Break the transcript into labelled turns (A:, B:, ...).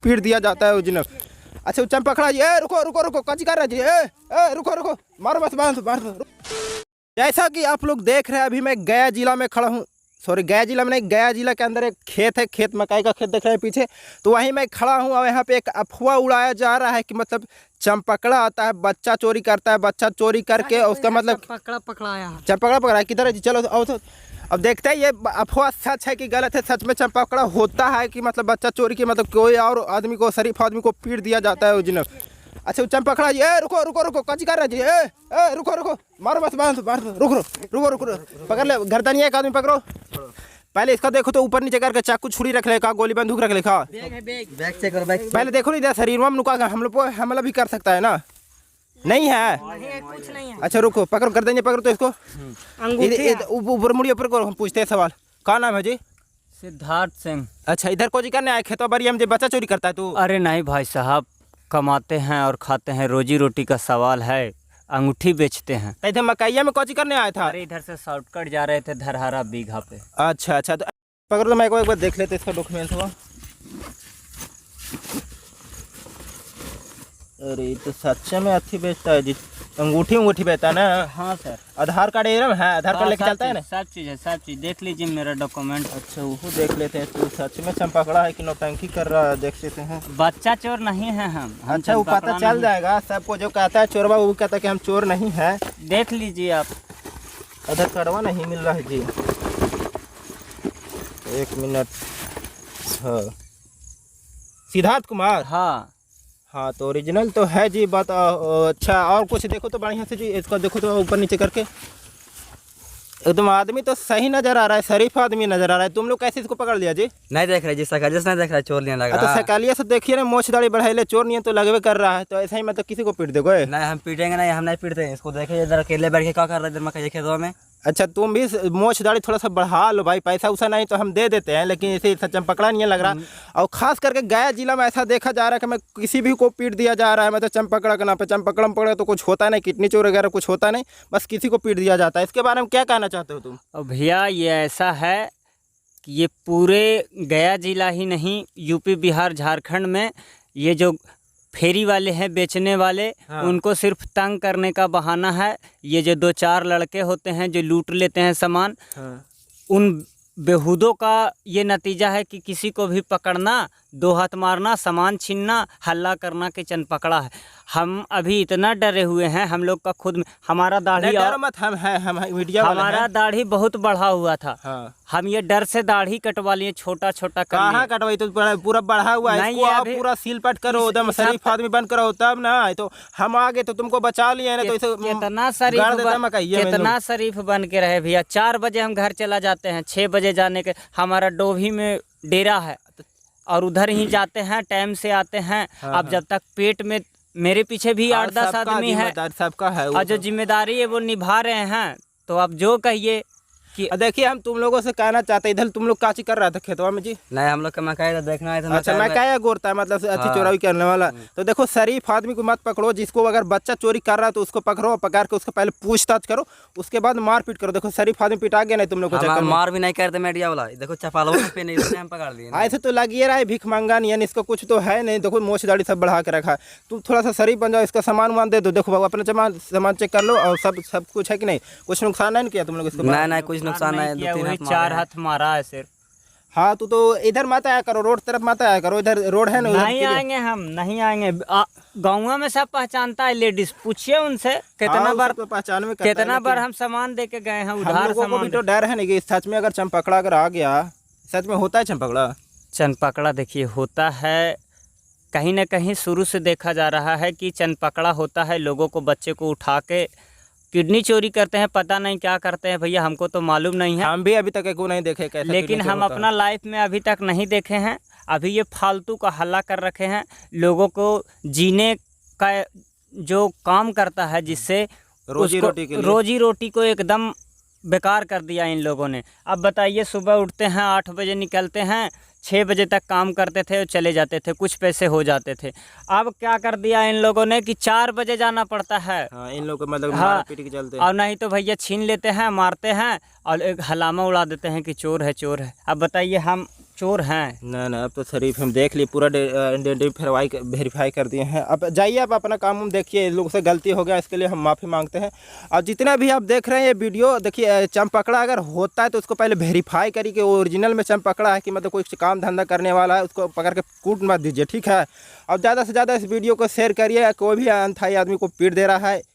A: पीट दिया जाता है ओरिजिनल। अच्छा चंपकड़ा जी, रुको रुको रुको, कच्ची कर रहे जी, रुको रुको, मारो बस, मारो। जैसा कि आप लोग देख रहे हैं, अभी मैं गया जिला में खड़ा हूँ, सॉरी गया जिला में नहीं, गया जिला के अंदर एक खेत है, खेत मकई का खेत देख रहे हैं पीछे, तो वहीं मैं खड़ा हूँ। और यहाँ पे एक अफवाह उड़ाया जा रहा है कि मतलब चंपकड़ा आता है, बच्चा चोरी करता है, बच्चा चोरी करके उसका मतलब चंपकड़ा पकड़ा किधर है जी, चलो आओ तो अब देखते हैं ये अफवाह सच है कि गलत है। सच में चंपकड़ा होता है कि मतलब बच्चा चोरी की मतलब कोई और आदमी को, शरीफ आदमी को पीट दिया जाता है ओरिजिनल। अच्छा चंपकड़ा जी, रुको रुको रुको, कच्ची कर रहे जी, रुको रुको, मारो बस, मारो, रुको, पकड़ ले, गर्दन एक आदमी पकड़ो। पहले इसका देखो तो ऊपर नीचे करके चाकू छुरी रख लेगा, गोली बंदूक रख लेगा,
B: बैग चेक करो, बैग
A: पहले देखो नहीं शरीर में नुका, हम लोग हमला भी कर सकता है ना, नहीं है
C: कुछ नहीं है।
A: अच्छा रुको, पकड़ो, गर्दन ये पकड़ो तो इसको, ऊपर मुड़िए, ऊपर हम पूछते हैं सवाल, क्या नाम है जी?
D: सिद्धार्थ सिंह।
A: अच्छा इधर को जी करने आए खेतों बाड़ी हम, बच्चा चोरी करता है तू?
D: अरे नहीं भाई साहब, कमाते हैं और खाते हैं, रोजी रोटी का सवाल है, अंगूठी बेचते हैं।
A: इधर मकैया में कौची करने आया था?
D: अरे इधर से शॉर्टकट जा रहे थे धरहरा बीघा पे।
A: अच्छा तो पकड़ो, तो मैं एक बार देख लेते इसका डॉक्यूमेंट हुआ। अरे ये तो सच्चे में अच्छी बेचता है जी, अंगूठी बेचता है ना?
D: हाँ सर।
A: आधार कार्ड एरम है, आधार कार्ड लेके चलता है ना?
D: सब चीज़ है, सब चीज़ देख लीजिए मेरा डॉक्यूमेंट।
A: अच्छा वो देख लेते हैं, तो सच में चंपकड़ा है कि नौटंकी कर रहा है, देख लेते हैं।
D: बच्चा चोर नहीं है हम
A: अच्छा वो पता चल जाएगा सबको, जो कहता है चोरवा वो कहता है कि हम चोर नहीं है।
D: देख लीजिए आप।
A: आधार कार्डवा नहीं मिल रहा है जी, एक मिनट। सिद्धार्थ कुमार? हाँ तो ओरिजिनल तो है जी, बात अच्छा। और कुछ देखो तो बढ़िया से जी, इसको देखो तो ऊपर नीचे करके, एकदम आदमी तो सही नजर आ रहा है, शरीफ आदमी नजर आ रहा है। तुम लोग कैसे इसको पकड़ लिया जी?
B: नहीं देख रहे जी, सकलिया से नहीं देख रहा, चोर नहीं लग
A: तो
B: रहा।
A: सकलिया से देखिए ना, मोछ दाढ़ी बढ़ाइले, चोर नहीं तो लगवे कर रहा है, तो ऐसा ही मतलब किसी को पीट दोगे?
B: नहीं हम पीटेंगे नहीं, हम नहीं पीटते। इसको देखे इधर अकेले बैठ के क्या कर रहा है इधर मकई खेतों में।
A: अच्छा तुम भी मोछ दाढ़ी थोड़ा सा बढ़ा लो भाई, पैसा उसा नहीं तो हम दे देते हैं, लेकिन इसे चंपकड़ा नहीं लग रहा। और खास करके गया जिला में ऐसा देखा जा रहा है कि मैं किसी भी को पीट दिया जा रहा है, मतलब चंपकड़ा के नाम पे। चंपकड़ा पकड़ा तो कुछ होता नहीं, किडनी चोर वगैरह कुछ होता नहीं, बस किसी को पीट दिया जाता है। इसके बारे में क्या कहना चाहते हो तुम?
D: भैया ये ऐसा है कि ये पूरे गया जिला ही नहीं, यूपी बिहार झारखंड में ये जो फेरी वाले हैं, बेचने वाले,
A: हाँ।
D: उनको सिर्फ तंग करने का बहाना है। ये जो 2-4 लड़के होते हैं जो लूट लेते हैं सामान,
A: हाँ।
D: उन बेहूदों का ये नतीजा है कि किसी को भी पकड़ना, 2 हाथ मारना, सामान छीनना, हल्ला करना कि चंपकड़ा है। हम अभी इतना डरे हुए हैं, हम लोग का खुद में हमारा दाढ़ी,
A: डर मत, हम मीडिया वाले
D: हमारा
A: हैं।
D: दाढ़ी बहुत बढ़ा हुआ था।
A: हाँ।
D: हम ये डर से दाढ़ी कटवा लिए, छोटा छोटा कर
A: कहाँ
D: लिए।
A: कटवाई? तो पूरा बढ़ा हुआ है,
D: नहीं,
A: इसको
D: ये
A: आप
D: अभी
A: पूरा सीलपट करो, एकदम शरीफ आदमी बन करो, तब ना तो हम आगे तो तुमको बचा लिए ना, तो इसे
D: कितना शरीफ बन के रहे भैया। 4 बजे हम घर चला जाते हैं, 6 बजे जाने के, हमारा डोभी में डेरा है और उधर ही जाते हैं, टाइम से आते हैं। अब जब तक पेट में, मेरे पीछे भी 8-10 आदमी है,
A: सबका है,
D: और जो जिम्मेदारी है वो निभा रहे हैं। तो अब जो कहिए कि
A: देखिए हम तुम लोगों से कहना चाहते हैं, इधर तुम लोग काची कर रहा था खेतवा में जी?
B: नहीं हम लोग का मकई देखना है।
A: अच्छा मकई गोरता है, मतलब अच्छी चोरी करने वाला। तो देखो शरीफ आदमी को मत पकड़ो, जिसको अगर बच्चा चोरी कर रहा है तो उसको पकड़ो, पकड़ के उसको पहले पूछताछ करो, उसके बाद मारपीट करो। देखो शरीफ आदमी पिटा गया नहीं तुम लोग को,
B: मार भी नहीं करते मीडिया वाला। देखो चपालों पे नहीं हम पकड़ लिए।
A: ऐसे तो लगिए रहा है भिख मांगा नहीं है, इसको कुछ तो है नहीं। देखो मोछ दाढ़ी सब बढ़ा के रखा है, तुम थोड़ा सा शरीफ बन जाओ, इसका सामान वामान दे दो। देखो बाबू अपना सामान चेक कर लो, और सब कुछ है कि नहीं, कुछ नुकसान नहीं किया तुम लोग इसको?
B: नहीं कुछ नुकसान नहीं,
D: 4 हाथ मारा है सिर्फ।
A: हाँ तो इधर मत आया करो, रोड तरफ मत आया करो, इधर रोड है ना।
D: नहीं आएंगे हम, नहीं आएंगे। गाँव में सब पहचानता है, लेडीज पूछिए उनसे कितना बार
A: पहचान में,
D: कितना बार हम सामान दे के गए हैं उधार।
A: को भी तो डर है नहीं कि सच में अगर चंपकड़ा अगर आ गया, सच में होता है चंपकड़ा?
D: चंपकड़ा देखिए होता है, कहीं ना कहीं शुरू से देखा जा रहा है कि चंपकड़ा होता है। लोगों को, बच्चे को उठा के किडनी चोरी करते हैं, पता नहीं क्या करते हैं भैया, हमको तो मालूम नहीं है।
A: हम भी अभी तक को नहीं देखे कैसे,
D: लेकिन हम अपना लाइफ में अभी तक नहीं देखे हैं। अभी ये फालतू का हल्ला कर रखे हैं, लोगों को जीने का जो काम करता है, जिससे रोजी रोटी को एकदम बेकार कर दिया इन लोगों ने। अब बताइए, सुबह उठते हैं 8 बजे, निकलते हैं 6 बजे तक काम करते थे और चले जाते थे, कुछ पैसे हो जाते थे। अब क्या कर दिया इन लोगों ने कि 4 बजे जाना पड़ता है।
A: हाँ, इन लोगों को मतलब
D: मारपीट
A: के चलते।
D: और नहीं तो भैया छीन लेते हैं, मारते हैं और एक हलामा उड़ा देते हैं कि चोर है चोर है। अब बताइए, हम चोर हैं।
A: ना ना, अब तो शरीफ हम देख लिए, पूरा वेरीफाई कर दिए हैं। अब जाइए, आप अपना काम हम देखिए, इन लोगों से गलती हो गया, इसके लिए हम माफ़ी मांगते हैं। और जितना भी आप देख रहे हैं ये वीडियो, देखिए चमपकड़ा अगर होता है तो उसको पहले वेरीफाई करिए कि ओरिजिनल में चमपकड़ा है कि मतलब कोई काम धंधा करने वाला है, उसको पकड़ के कूट मत दीजिए, ठीक है। और ज़्यादा से ज़्यादा इस वीडियो को शेयर करिए, कोई भी अनथाई आदमी को पीट दे रहा है